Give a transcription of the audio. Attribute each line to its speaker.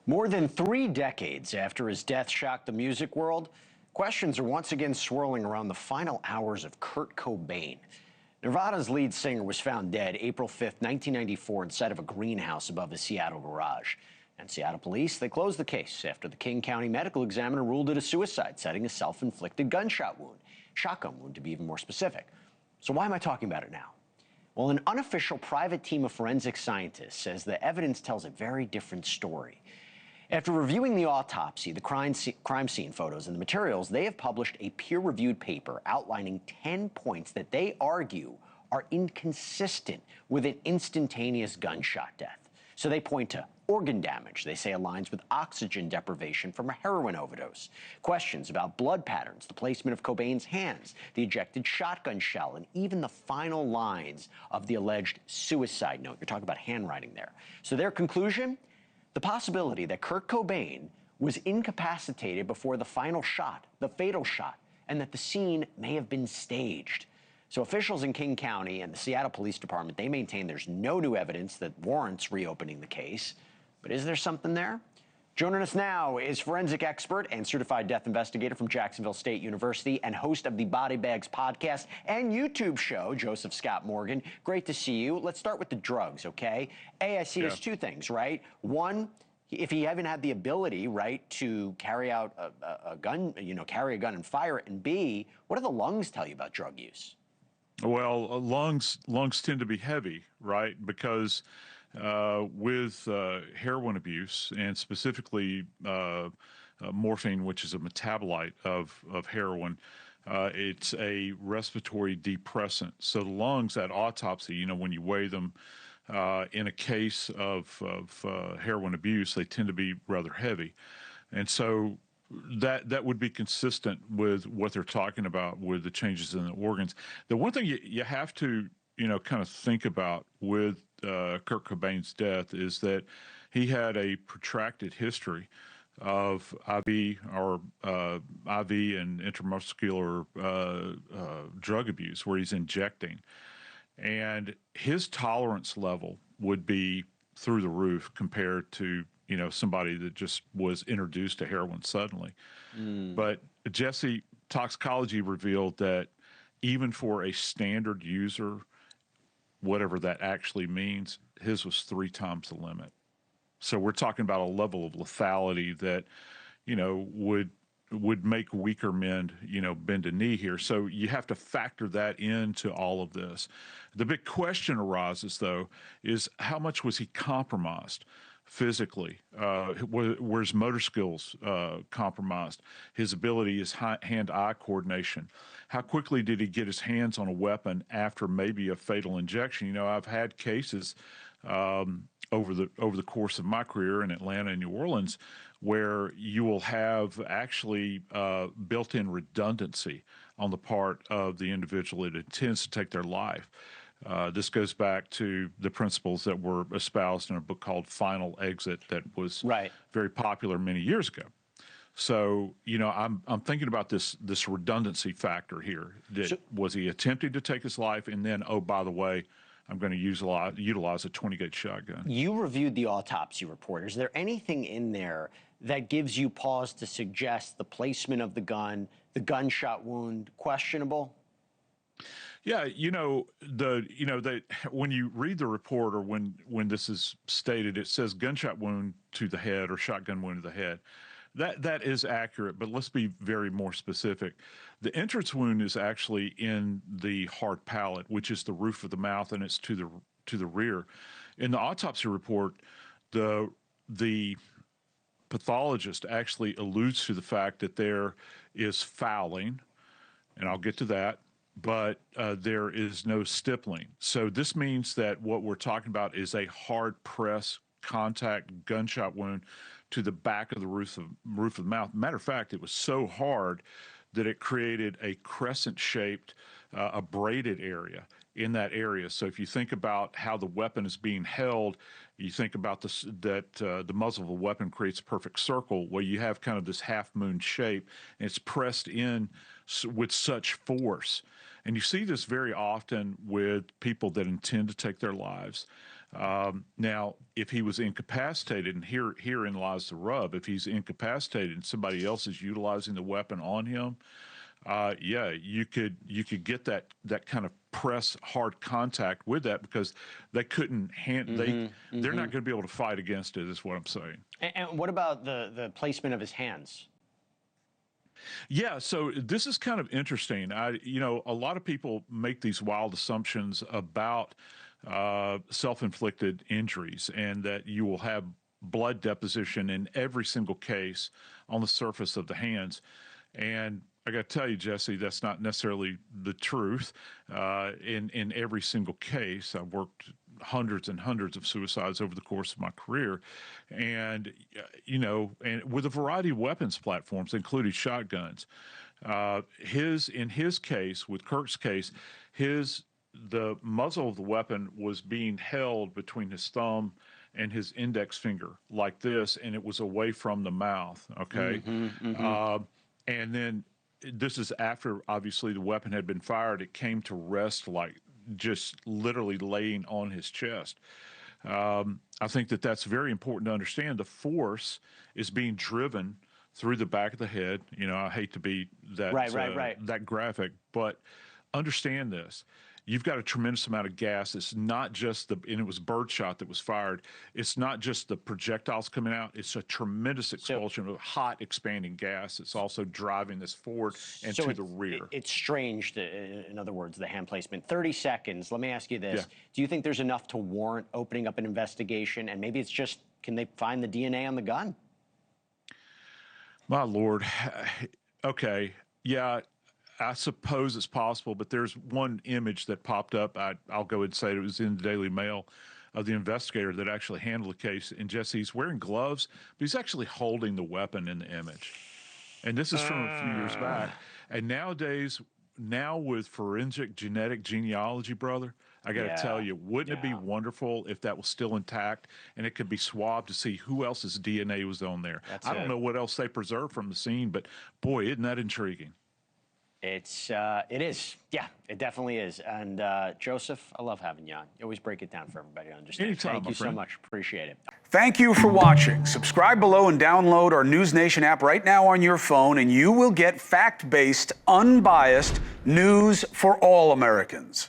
Speaker 1: More than 3 decades after his death shocked the music world, questions are once again swirling around the final hours of Kurt Cobain. Nirvana's lead singer was found dead April 5th, 1994, inside of a greenhouse above his Seattle garage. And Seattle police, they closed the case after the King County medical examiner ruled it a suicide, citing a self-inflicted gunshot wound. Shotgun wound, to be even more specific. So why am I talking about it now? Well, an unofficial private team of forensic scientists says the evidence tells a very different story. After reviewing the autopsy, the crime scene photos, and the materials, they have published a peer-reviewed paper outlining 10 points that they argue are inconsistent with an instantaneous gunshot death. So they point to organ damage they say aligns with oxygen deprivation from a heroin overdose, questions about blood patterns, the placement of Cobain's hands, the ejected shotgun shell, and even the final lines of the alleged suicide note. You're talking about handwriting there. So their conclusion? The possibility that Kurt Cobain was incapacitated before the final shot, the fatal shot, and that the scene may have been staged. So officials in King County and the Seattle Police Department, they maintain there's no new evidence that warrants reopening the case. But is there something there? Joining us now is forensic expert and certified death investigator from Jacksonville State University and host of the Body Bags podcast and YouTube show, Joseph Scott Morgan. Great to see you. Let's start with the drugs, okay? I see there's two things, right? One, if he hadn't had the ability, right, to carry out a gun, carry a gun and fire it, and B, what do the lungs tell you about drug use?
Speaker 2: Well, lungs tend to be heavy, right? Because with heroin abuse, and specifically morphine, which is a metabolite of heroin, it's a respiratory depressant. So the lungs at autopsy, when you weigh them in a case of heroin abuse, they tend to be rather heavy. And so that would be consistent with what they're talking about with the changes in the organs. The one thing you have to, kind of think about with Kurt Cobain's death is that he had a protracted history of IV or IV and intramuscular drug abuse where he's injecting. And his tolerance level would be through the roof compared to, somebody that just was introduced to heroin suddenly. But Jesse, toxicology revealed that even for a standard user, whatever that actually means, his was 3 times the limit. So we're talking about a level of lethality that, would make weaker men, bend a knee here. So you have to factor that into all of this. The big question arises, though, is how much was he compromised physically? Were his motor skills compromised? His ability, his hand-eye coordination? How quickly did he get his hands on a weapon after maybe a fatal injection? I've had cases over the course of my career in Atlanta and New Orleans where you will have actually built-in redundancy on the part of the individual that intends to take their life. This goes back to the principles that were espoused in a book called Final Exit that was very popular many years ago. So, I'm thinking about this redundancy factor here. Was he attempting to take his life, and then, oh, by the way, I'm going to utilize a 20-gauge shotgun?
Speaker 1: You reviewed the autopsy report. Is there anything in there that gives you pause to suggest the placement of the gun, the gunshot wound, questionable?
Speaker 2: Yeah, when you read the report or when this is stated, it says gunshot wound to the head or shotgun wound to the head. That is accurate, but let's be very more specific. The entrance wound is actually in the hard palate, which is the roof of the mouth, and it's to the rear. In the autopsy report, the pathologist actually alludes to the fact that there is fouling, and I'll get to that, but there is no stippling. So this means that what we're talking about is a hard press contact gunshot wound to the back of the roof of the mouth. Matter of fact, it was so hard that it created a crescent-shaped, abraded area in that area. So if you think about how the weapon is being held, you think about the muzzle of a weapon creates a perfect circle where you have kind of this half-moon shape, and it's pressed in with such force. And you see this very often with people that intend to take their lives. Now, if he was incapacitated, and herein lies the rub, if he's incapacitated and somebody else is utilizing the weapon on him, yeah, you could get that kind of press hard contact with that, because they couldn't they're not going to be able to fight against it, is what I'm saying.
Speaker 1: And what about the placement of his hands?
Speaker 2: Yeah, so this is kind of interesting. A lot of people make these wild assumptions about self-inflicted injuries, and that you will have blood deposition in every single case on the surface of the hands. And I got to tell you, Jesse, that's not necessarily the truth. In every single case, I've worked hundreds and hundreds of suicides over the course of my career, and and with a variety of weapons platforms, including shotguns. In his case, with Kurt's case, the muzzle of the weapon was being held between his thumb and his index finger like this, and it was away from the mouth. Okay. And then this is after, obviously, the weapon had been fired. It came to rest, like just literally laying on his chest. I think that's very important to understand. The force is being driven through the back of the head. I hate to be that that graphic, but understand this. You've got a tremendous amount of gas. It's not just and it was birdshot that was fired. It's not just the projectiles coming out. It's a tremendous expulsion of hot, expanding gas. It's also driving this forward and to the rear.
Speaker 1: It's strange, in other words, the hand placement. 30 seconds. Let me ask you this.
Speaker 2: Yeah.
Speaker 1: Do you think there's enough to warrant opening up an investigation? And maybe it's just, can they find the DNA on the gun?
Speaker 2: My Lord. Okay. Yeah. I suppose it's possible, but there's one image that popped up. I'll go ahead and say it was in the Daily Mail, of the investigator that actually handled the case. And Jesse, he's wearing gloves, but he's actually holding the weapon in the image. And this is from a few years back. And nowadays, with forensic genetic genealogy, brother, I got to tell you, wouldn't it be wonderful if that was still intact and it could be swabbed to see who else's DNA was on there? I don't know what else they preserved from the scene, but boy, isn't that intriguing?
Speaker 1: It is. Yeah, it definitely is. And Joseph, I love having you on. You always break it down for everybody to understand.
Speaker 2: Anytime,
Speaker 1: Thank you so much. Appreciate it.
Speaker 3: Thank you for watching. Subscribe below and download our NewsNation app right now on your phone, and you will get fact-based, unbiased news for all Americans.